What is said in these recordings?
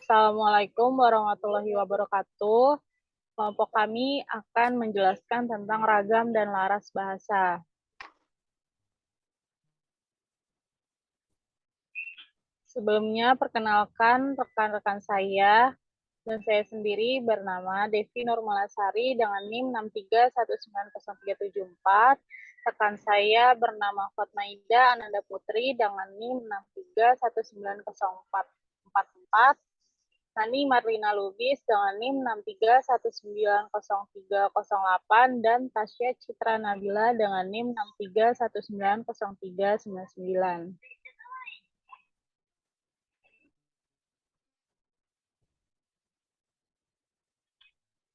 Assalamualaikum warahmatullahi wabarakatuh. Kelompok kami akan menjelaskan tentang ragam dan laras bahasa. Sebelumnya, perkenalkan rekan-rekan saya dan saya sendiri bernama Devi Nurmalasari dengan NIM 6319034. Rekan saya bernama Fatmaida Ananda Putri dengan NIM 6319044. Nani Marlina Lubis dengan NIM 6319038 dan Tasya Citra Nabila dengan NIM 631903999.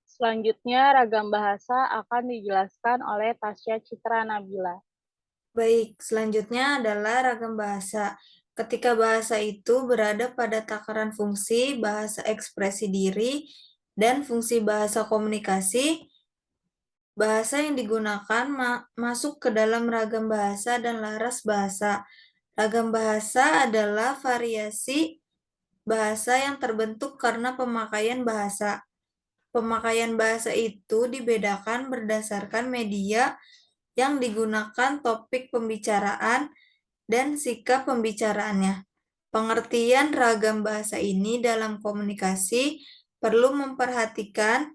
Selanjutnya, ragam bahasa akan dijelaskan oleh Tasya Citra Nabila. Baik, selanjutnya adalah ragam bahasa. Ketika bahasa itu berada pada takaran fungsi, bahasa ekspresi diri, dan fungsi bahasa komunikasi, bahasa yang digunakan masuk ke dalam ragam bahasa dan laras bahasa. Ragam bahasa adalah variasi bahasa yang terbentuk karena pemakaian bahasa. Pemakaian bahasa itu dibedakan berdasarkan media yang digunakan, topik pembicaraan, dan sikap pembicaraannya. Pengertian ragam bahasa ini dalam komunikasi perlu memperhatikan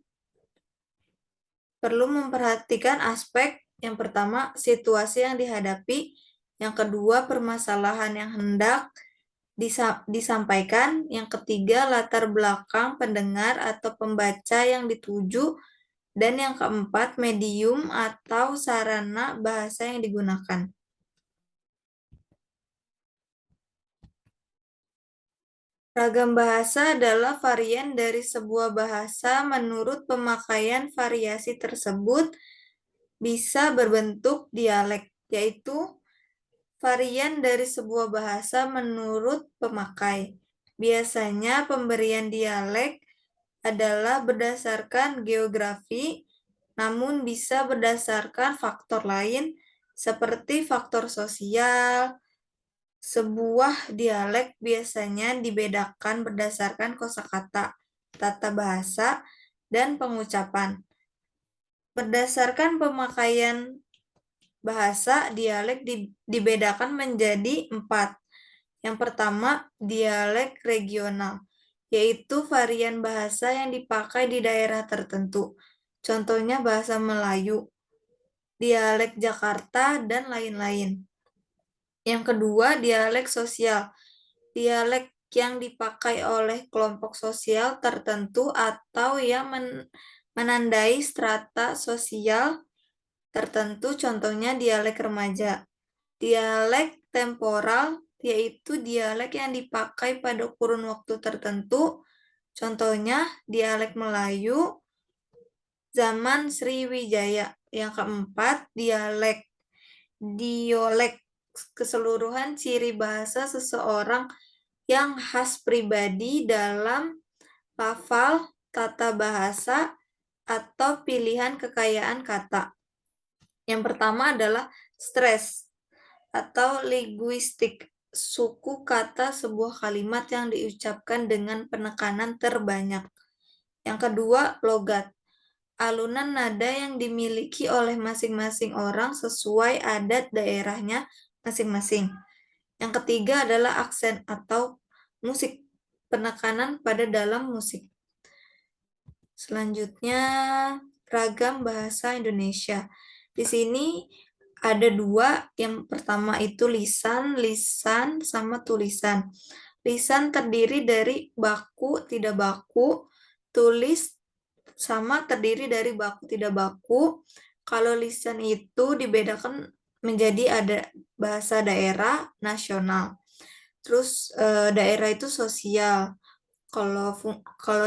aspek yang pertama, situasi yang dihadapi, yang kedua, permasalahan yang hendak disampaikan, yang ketiga, latar belakang pendengar atau pembaca yang dituju, dan yang keempat, medium atau sarana bahasa yang digunakan. Ragam bahasa adalah varian dari sebuah bahasa. Menurut pemakaian variasi tersebut bisa berbentuk dialek, yaitu varian dari sebuah bahasa menurut pemakai. Biasanya pemberian dialek adalah berdasarkan geografi, namun bisa berdasarkan faktor lain seperti faktor sosial. Sebuah dialek biasanya dibedakan berdasarkan kosakata, tata bahasa, dan pengucapan. Berdasarkan pemakaian bahasa, dialek dibedakan menjadi 4. Yang pertama, dialek regional, yaitu varian bahasa yang dipakai di daerah tertentu. Contohnya bahasa Melayu, dialek Jakarta, dan lain-lain. Yang kedua, dialek sosial. Dialek yang dipakai oleh kelompok sosial tertentu atau yang menandai strata sosial tertentu, contohnya dialek remaja. Dialek temporal, yaitu dialek yang dipakai pada kurun waktu tertentu, contohnya dialek Melayu zaman Sriwijaya. Yang keempat, dialek keseluruhan ciri bahasa seseorang yang khas pribadi dalam lafal, tata bahasa, atau pilihan kekayaan kata. Yang pertama adalah stress atau linguistik, suku kata sebuah kalimat yang diucapkan dengan penekanan terbanyak. Yang kedua, logat, alunan nada yang dimiliki oleh masing-masing orang sesuai adat daerahnya masing-masing. Yang ketiga adalah aksen atau musik, penekanan pada dalam musik. Selanjutnya, ragam bahasa Indonesia. Di sini ada 2, yang pertama itu lisan sama tulisan. Lisan terdiri dari baku, tidak baku, tulis sama terdiri dari baku, tidak baku. Kalau lisan itu dibedakan menjadi ada bahasa daerah, nasional. Terus daerah itu sosial. Kalau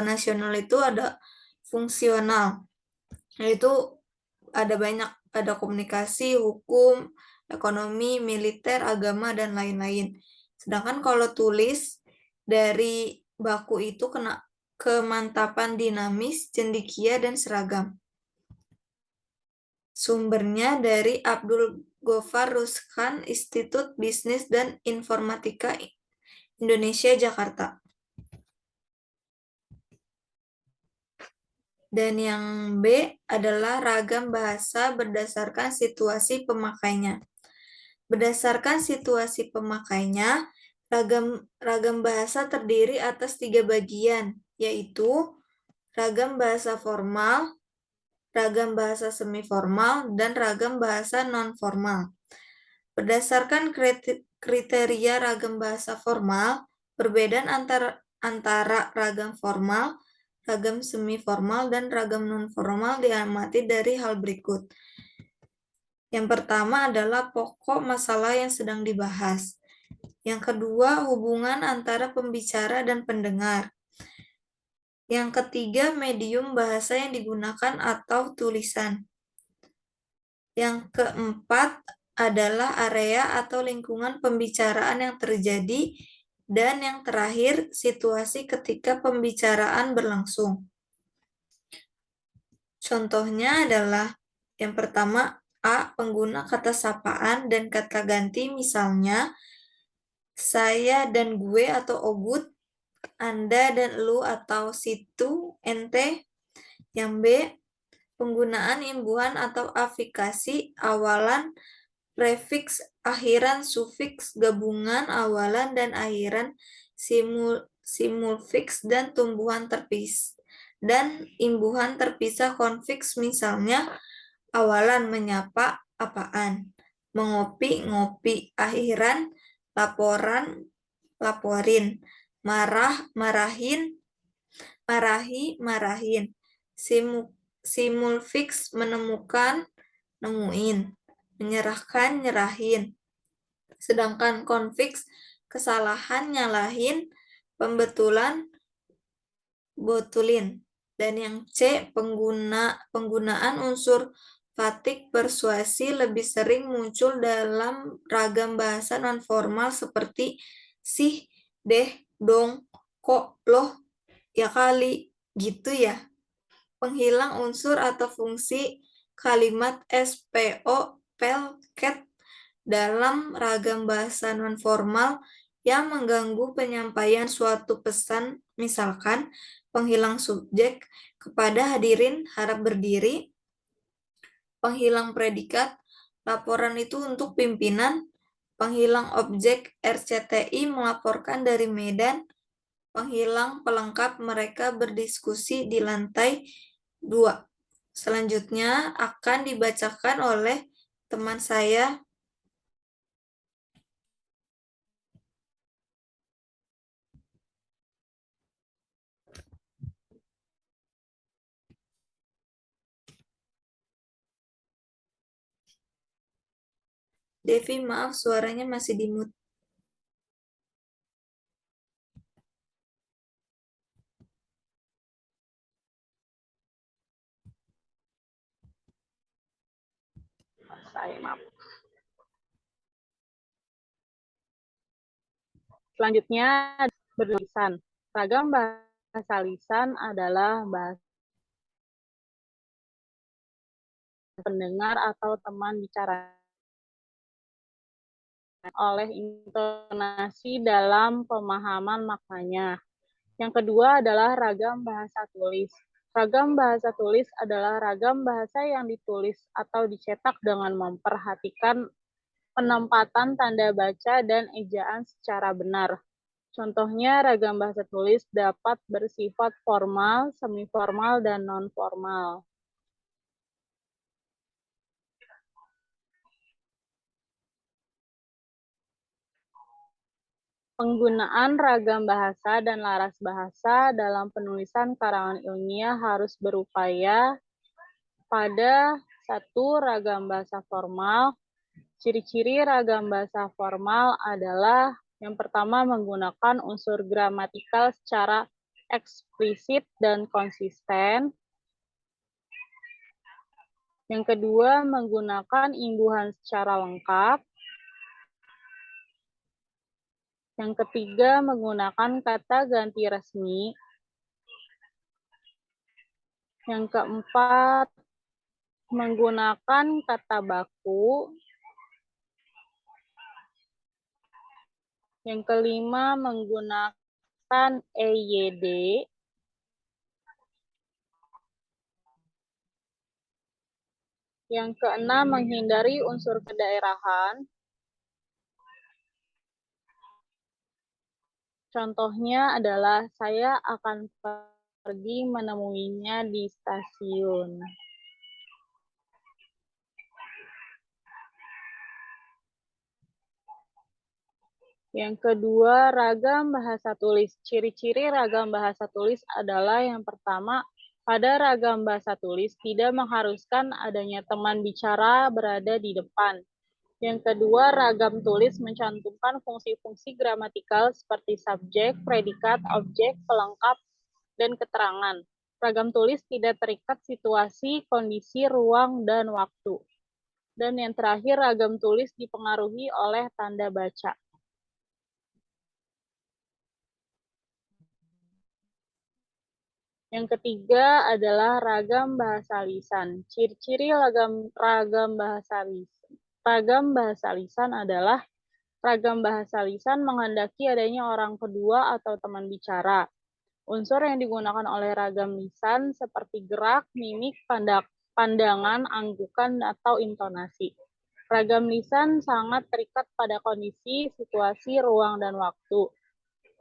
nasional itu ada fungsional, yaitu ada banyak, ada komunikasi, hukum, ekonomi, militer, agama, dan lain-lain. Sedangkan kalau tulis, dari baku itu kena kemantapan dinamis, cendekia, dan seragam. Sumbernya dari Abdul Ghoffar Ruskan, Institut Bisnis dan Informatika Indonesia, Jakarta. Dan yang B adalah ragam bahasa berdasarkan situasi pemakainya. Berdasarkan situasi pemakainya, ragam bahasa terdiri atas 3 bagian, yaitu ragam bahasa formal, ragam bahasa semiformal, dan ragam bahasa nonformal. Berdasarkan kriteria ragam bahasa formal, perbedaan antara ragam formal, ragam semiformal, dan ragam nonformal diamati dari hal berikut. Yang pertama adalah pokok masalah yang sedang dibahas. Yang kedua, hubungan antara pembicara dan pendengar. Yang ketiga, medium bahasa yang digunakan atau tulisan. Yang keempat adalah area atau lingkungan pembicaraan yang terjadi. Dan yang terakhir, situasi ketika pembicaraan berlangsung. Contohnya adalah yang pertama, A. Pengguna kata sapaan dan kata ganti, misalnya saya dan gue atau ogut, Anda dan lu atau situ, ente. Yang B. Penggunaan imbuhan atau afikasi, awalan, prefiks, akhiran, sufiks, gabungan, awalan, dan akhiran, simulfiks, dan tumbuhan dan imbuhan terpisah konfiks, misalnya awalan menyapa, apaan, mengopi, ngopi, akhiran, laporan, laporin, marah, marahin, marahi, marahin, simulfiks, menemukan, nemuin, menyerahkan, nyerahin. Sedangkan konfiks, kesalahan, nyalahin, pembetulan, botulin. Dan yang C, penggunaan unsur fatik persuasi lebih sering muncul dalam ragam bahasa nonformal seperti sih, deh, dong, kok, loh, ya kali, gitu ya. Penghilang unsur atau fungsi kalimat SPO, pel, ket dalam ragam bahasa nonformal yang mengganggu penyampaian suatu pesan, misalkan penghilang subjek kepada hadirin harap berdiri, penghilang predikat, laporan itu untuk pimpinan, penghilang objek, RCTI melaporkan dari Medan, penghilang pelengkap, mereka berdiskusi di lantai 2. Selanjutnya akan dibacakan oleh teman saya. Devi, maaf suaranya masih di mute. Saya maaf. Selanjutnya berlisan. Ragam bahasa lisan adalah bahasa pendengar atau teman bicara oleh intonasi dalam pemahaman maknanya. Yang kedua adalah ragam bahasa tulis. Ragam bahasa tulis adalah ragam bahasa yang ditulis atau dicetak dengan memperhatikan penempatan tanda baca dan ejaan secara benar. Contohnya, ragam bahasa tulis dapat bersifat formal, semiformal, dan non-formal. Penggunaan ragam bahasa dan laras bahasa dalam penulisan karangan ilmiah harus berupaya pada satu, ragam bahasa formal. Ciri-ciri ragam bahasa formal adalah yang pertama menggunakan unsur gramatikal secara eksplisit dan konsisten. Yang kedua, menggunakan imbuhan secara lengkap. Yang ketiga, menggunakan kata ganti resmi. Yang keempat, menggunakan kata baku. Yang kelima, menggunakan EYD. Yang keenam, menghindari unsur kedaerahan. Contohnya adalah saya akan pergi menemuinya di stasiun. Yang kedua, ragam bahasa tulis. Ciri-ciri ragam bahasa tulis adalah yang pertama, pada ragam bahasa tulis tidak mengharuskan adanya teman bicara berada di depan. Yang kedua, ragam tulis mencantumkan fungsi-fungsi gramatikal seperti subjek, predikat, objek, pelengkap, dan keterangan. Ragam tulis tidak terikat situasi, kondisi, ruang, dan waktu. Dan yang terakhir, ragam tulis dipengaruhi oleh tanda baca. Yang ketiga adalah ragam bahasa lisan. Ciri-ciri ragam bahasa lisan adalah ragam bahasa lisan menghendaki adanya orang kedua atau teman bicara. Unsur yang digunakan oleh ragam lisan seperti gerak, mimik, pandangan, anggukan, atau intonasi. Ragam lisan sangat terikat pada kondisi, situasi, ruang, dan waktu.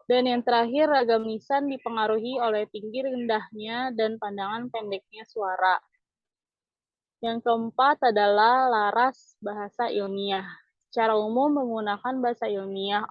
Dan yang terakhir, ragam lisan dipengaruhi oleh tinggi rendahnya dan pandangan pendeknya suara. Yang keempat adalah laras bahasa ilmiah. Secara umum menggunakan bahasa ilmiah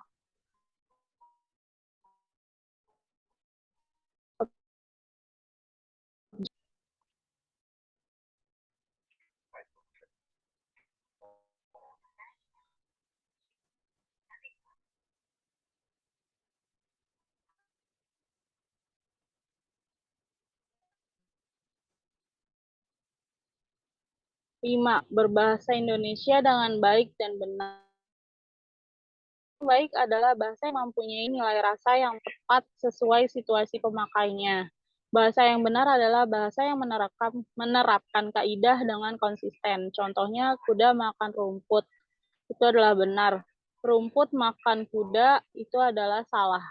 5. Berbahasa Indonesia dengan baik dan benar. Baik adalah bahasa yang mempunyai nilai rasa yang tepat sesuai situasi pemakainya. Bahasa yang benar adalah bahasa yang menerapkan kaidah dengan konsisten. Contohnya, kuda makan rumput. Itu adalah benar. Rumput makan kuda, itu adalah salah.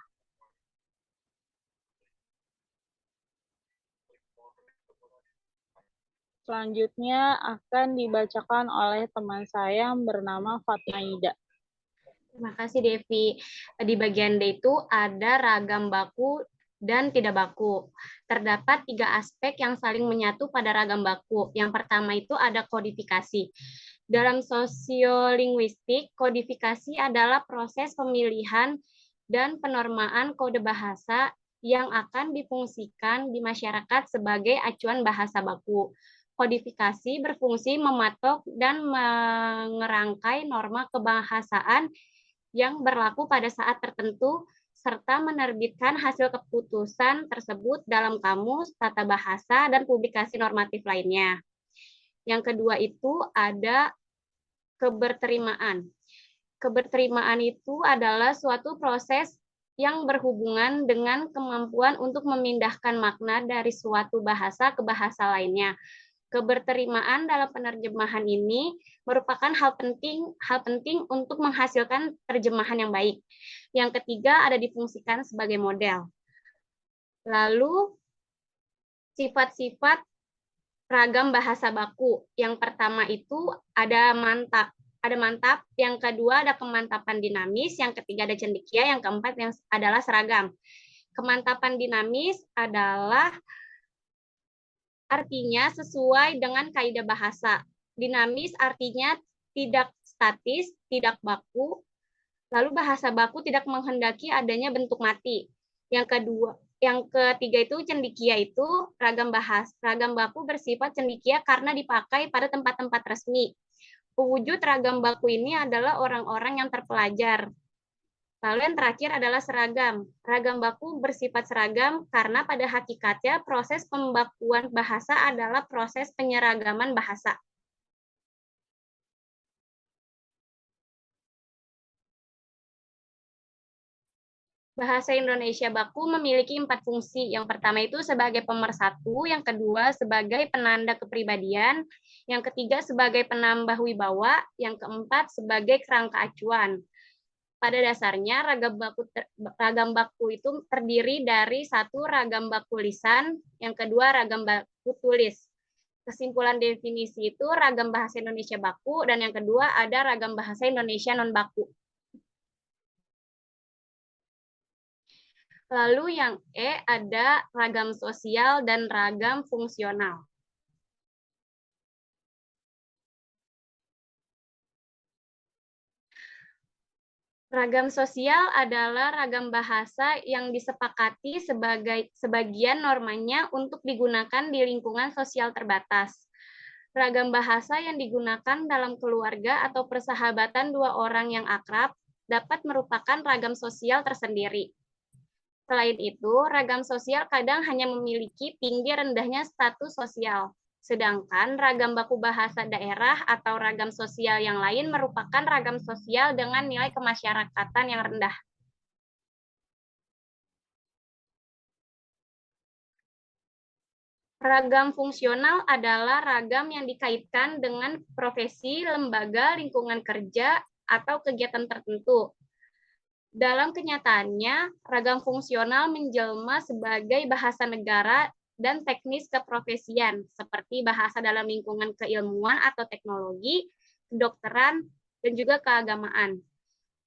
Selanjutnya akan dibacakan oleh teman saya yang bernama Fatmaida. Terima kasih, Devi. Di bagian D itu ada ragam baku dan tidak baku. Terdapat 3 aspek yang saling menyatu pada ragam baku. Yang pertama itu ada kodifikasi. Dalam sosiolinguistik, kodifikasi adalah proses pemilihan dan penormaan kode bahasa yang akan difungsikan di masyarakat sebagai acuan bahasa baku. Kodifikasi berfungsi mematok dan mengerangkai norma kebahasaan yang berlaku pada saat tertentu, serta menerbitkan hasil keputusan tersebut dalam kamus, tata bahasa, dan publikasi normatif lainnya. Yang kedua itu ada keberterimaan. Keberterimaan itu adalah suatu proses yang berhubungan dengan kemampuan untuk memindahkan makna dari suatu bahasa ke bahasa lainnya. Keberterimaan dalam penerjemahan ini merupakan hal penting untuk menghasilkan terjemahan yang baik. Yang ketiga ada difungsikan sebagai model. Lalu sifat-sifat ragam bahasa baku. Yang pertama itu ada mantap, yang kedua ada kemantapan dinamis, yang ketiga ada cendekia, yang keempat yang adalah seragam. Kemantapan dinamis adalah artinya sesuai dengan kaidah bahasa. Dinamis artinya tidak statis, tidak baku. Lalu bahasa baku tidak menghendaki adanya bentuk mati. Yang ketiga itu cendekia, itu ragam baku bersifat cendekia karena dipakai pada tempat-tempat resmi. Pewujud ragam baku ini adalah orang-orang yang terpelajar. Lalu yang terakhir adalah seragam. Ragam baku bersifat seragam karena pada hakikatnya proses pembakuan bahasa adalah proses penyeragaman bahasa. Bahasa Indonesia baku memiliki 4 fungsi. Yang pertama itu sebagai pemersatu, yang kedua sebagai penanda kepribadian, yang ketiga sebagai penambah wibawa, yang keempat sebagai kerangka acuan. Pada dasarnya ragam baku itu terdiri dari 1 ragam baku lisan, yang kedua ragam baku tulis. Kesimpulan definisi itu ragam bahasa Indonesia baku, dan yang kedua ada ragam bahasa Indonesia non baku. Lalu yang E ada ragam sosial dan ragam fungsional. Ragam sosial adalah ragam bahasa yang disepakati sebagai sebagian normanya untuk digunakan di lingkungan sosial terbatas. Ragam bahasa yang digunakan dalam keluarga atau persahabatan dua orang yang akrab dapat merupakan ragam sosial tersendiri. Selain itu, ragam sosial kadang hanya memiliki tinggi rendahnya status sosial. Sedangkan ragam baku bahasa daerah atau ragam sosial yang lain merupakan ragam sosial dengan nilai kemasyarakatan yang rendah. Ragam fungsional adalah ragam yang dikaitkan dengan profesi, lembaga, lingkungan kerja, atau kegiatan tertentu. Dalam kenyataannya, ragam fungsional menjelma sebagai bahasa negara dan teknis keprofesian, seperti bahasa dalam lingkungan keilmuan atau teknologi, kedokteran, dan juga keagamaan.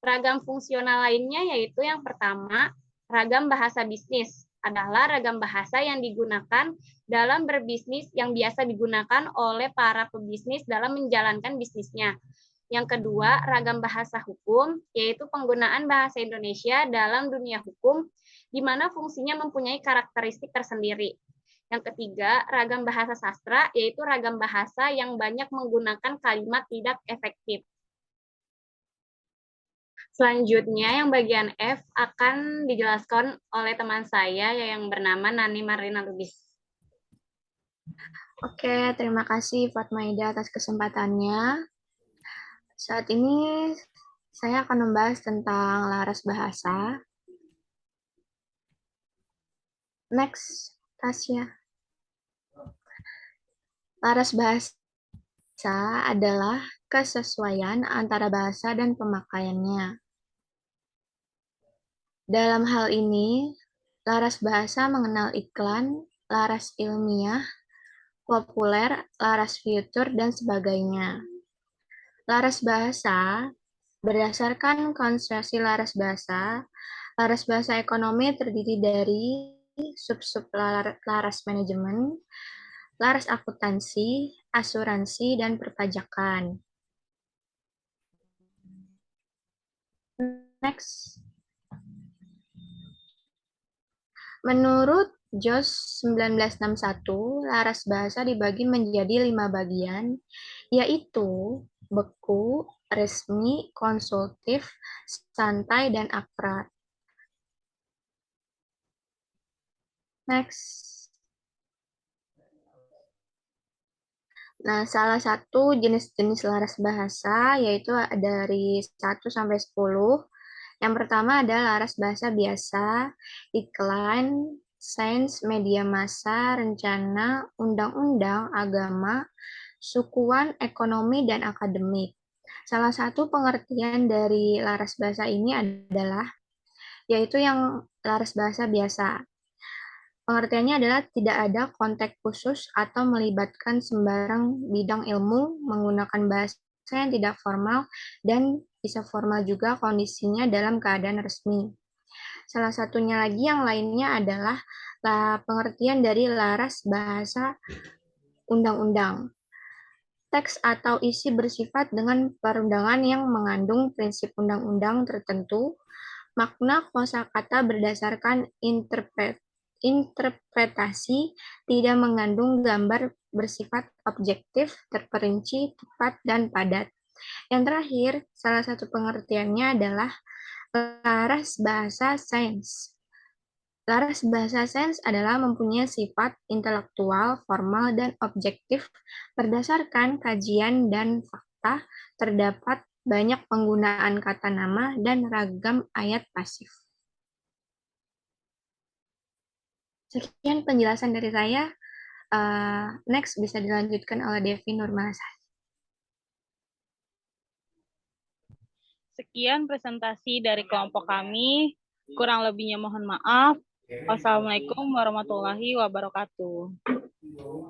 Ragam fungsional lainnya yaitu yang pertama, ragam bahasa bisnis adalah ragam bahasa yang digunakan dalam berbisnis yang biasa digunakan oleh para pebisnis dalam menjalankan bisnisnya. Yang kedua, ragam bahasa hukum, yaitu penggunaan bahasa Indonesia dalam dunia hukum, di mana fungsinya mempunyai karakteristik tersendiri. Yang ketiga, ragam bahasa sastra, yaitu ragam bahasa yang banyak menggunakan kalimat tidak efektif. Selanjutnya, yang bagian F akan dijelaskan oleh teman saya yang bernama Nani Marlina Lubis. Oke, terima kasih Fatmaida atas kesempatannya. Saat ini saya akan membahas tentang laras bahasa. Next, Tasya. Laras bahasa adalah kesesuaian antara bahasa dan pemakaiannya. Dalam hal ini, laras bahasa mengenal iklan, laras ilmiah, populer, laras futur, dan sebagainya. Laras bahasa, berdasarkan konstruksi laras bahasa ekonomi terdiri dari sub-sub laras manajemen, laras akuntansi, asuransi, dan perpajakan. Next. Menurut JOS 1961, laras bahasa dibagi menjadi 5 bagian, yaitu beku, resmi, konsultif, santai, dan akrab. Next. Nah, salah satu jenis-jenis laras bahasa yaitu dari 1 sampai 10. Yang pertama adalah laras bahasa biasa, iklan, sains, media massa, rencana, undang-undang, agama, sukuan, ekonomi, dan akademik. Salah satu pengertian dari laras bahasa ini adalah yaitu yang laras bahasa biasa. Pengertiannya adalah tidak ada konteks khusus atau melibatkan sembarang bidang ilmu menggunakan bahasa yang tidak formal dan bisa formal juga kondisinya dalam keadaan resmi. Salah satunya lagi yang lainnya adalah pengertian dari laras bahasa undang-undang. Teks atau isi bersifat dengan perundangan yang mengandung prinsip undang-undang tertentu, makna kosakata berdasarkan interpretasi, tidak mengandung gambar bersifat objektif, terperinci, tepat, dan padat. Yang terakhir, salah satu pengertiannya adalah laras bahasa sains. Laras bahasa sains adalah mempunyai sifat intelektual, formal, dan objektif berdasarkan kajian dan fakta, terdapat banyak penggunaan kata nama dan ragam ayat pasif. Sekian penjelasan dari saya. Next bisa dilanjutkan oleh Devi Nurmalasari. Sekian presentasi dari kelompok kami. Kurang lebihnya mohon maaf. Wassalamualaikum warahmatullahi wabarakatuh.